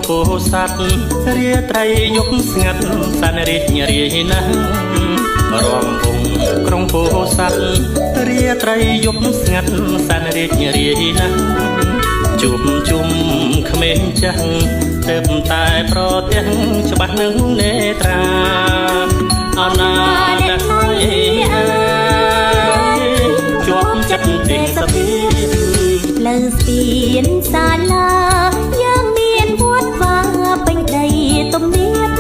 ពោធិ៍សាត់រាត្រីយប់ស្ងាត់សន្និរីករាយណាស់រំវងក្រុងពោធិ៍សាត់រាត្រីយប់ស្ងាត់សន្និរីករាយណាស់ជួបជុំក្មេងចាស់ទើបតែប្រទះច្បាស់នឹងនេត្រាអណាអ្នកថ្លៃអើយជាប់ចិត្តទេសភាពលើស្ពានសាលាយើងមានវត្តវាពេញដីទំនាប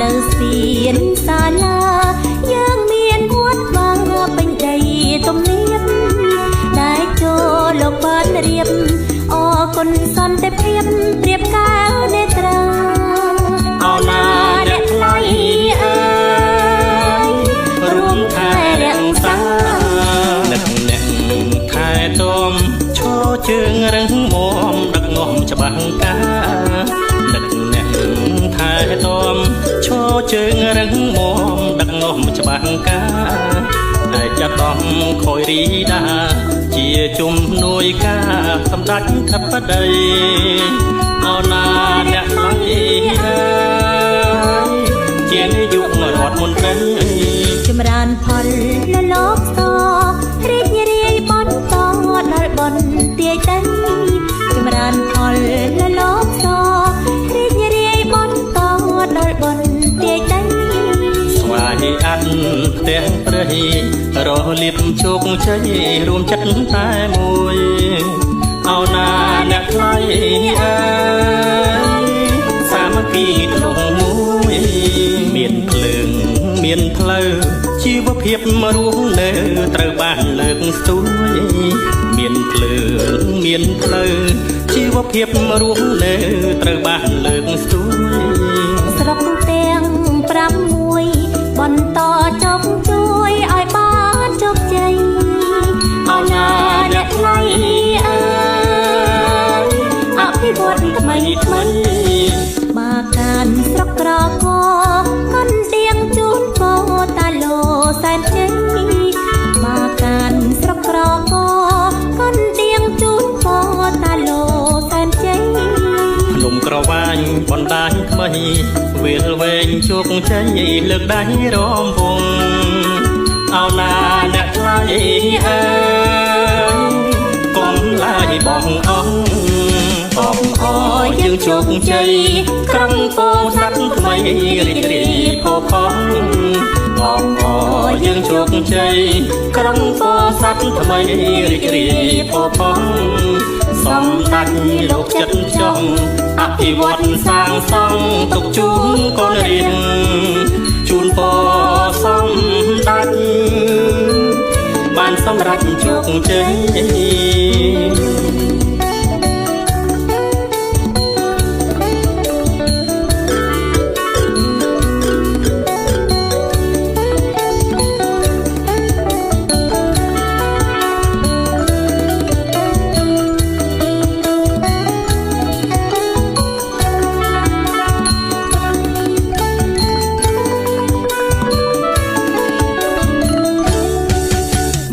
លើស្ពានសាលាយើងមានវត្តវាពេញដីទំនាបដែលចូលលោកបានរៀបអរគុណសន្តិភាពព្រៀបការនេត្រាអណាអ្នកថ្លៃអើយរួមថែរក្សានឹកអ្នកថែទាំឈរជើងរឹងមាំដឹកនាំច្បាស់ការនឹកអ្នកថែទាំឈរជើងរឹងមាំដឹកនាំច្បាស់ការហើយចាត់ដំខយរីដាជាជំនួយការសម្ដេចធិបតីអណាអ្នកថ្លៃអើយជានាយករដ្ឋមន្ត្រីចម្រើនផលលលោកសរីករាយបន្តដល់បនទាយដីចម្រើនផលលលោកសរីករាយបន្តដល់បនទាយដីស្វាយអាត់ផ្ទះព្រៃរលៀបជោគជ័យរួមចិត្តតែមួយអោណាអ្នកថ្លៃអើយសាមគ្គីក្នុងមួយមានភ្លើងមានផ្លូវជីវភាពរស់នៅត្រូវបានលើកស្ទួយមានភ្លើងមានផ្លូវជីវភាពរស់នៅត្រូវបានលើកស្ទួយស្រុកទាំង6បន្តជោគជួយឲ្យបានជោគជ័យអណាអ្នកថ្លៃអើយអភិវឌ្ឍថ្មីថ្មីបាកានស្រុកក្រកកណ្ដៀងជូនពោតាលោសែនជ័យបាកានស្រុកក្រកកណ្ដៀងជូនពោតាលោសែនជ័យភ្នំក្រវាញបណ្ដាញថ្មីវាលវែងជោគជ័យលើកដៃរំវងអោណាអ្នកថ្លៃអើយកុំឡាយបងអង្គអបអរយើងជោគជ័យក្រុងពោធិ៍សាត់ថ្មីរីករាយផូរផង់អបអរយើងជោគជ័យក្រុងពោធិ៍សាត់ថ្មីរីករាយផូរផង់សម្ដេចលោកចិត្តចង់អភិវឌ្ឍសាងសង់ទុកជូនកូនរៀនជូនពរសម្ដេចបានសម្រេចជោគជ័យ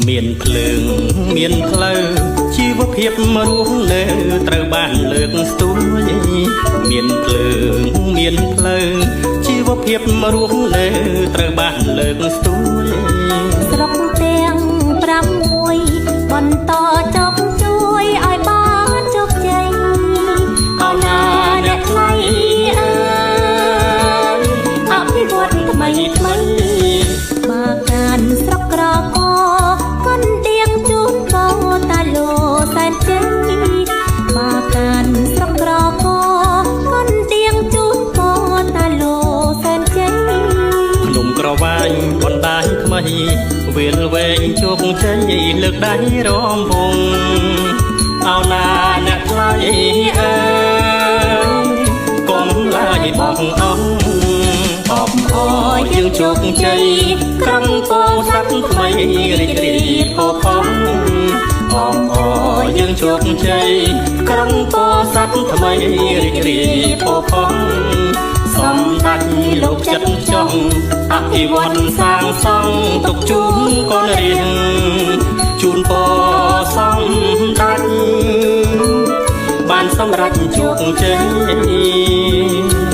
មានភ្លើងមានផ្លូវជីវភាពរស់នៅត្រូវបានលើកស្ទួយមានភ្លើងមានផ្លូវជីវភាពរស់នៅត្រូវបានលើកស្ទួយស្រុកទាំង6បន្តជោគជួយឲ្យបានជោគជ័យអណាអ្នកថ្លៃអើយអភិវឌ្ឍថ្មីថ្មីបាកានស្រុកក្រកកណ្ដៀងជូនពោតាលោសែនជ័យបាកានស្រុកក្រកកណ្ដៀងជូនពោតាលោសែនជ័យភ្នំក្រវាញបណ្ដាញថ្មីវាលវែងជោគជ័យលើកដៃរំវងអោណាអ្នកថ្លៃអើយកុំឡាយបងអង្គអបអរយើងជោគជ័យក្រុងពោធិ៍សាត់ថ្មីរីករាយផូរផង់អបអរយើងជោគជ័យក្រុងពោធិ៍សាត់ថ្មីរីករាយផូរផង់សម្ដេចលោកចិត្តចង់អភិវឌ្ឍសាងសង់ទុកជូនកូនរៀនជូនពរសម្ដេចបាន បានសម្រេចជោគជ័យ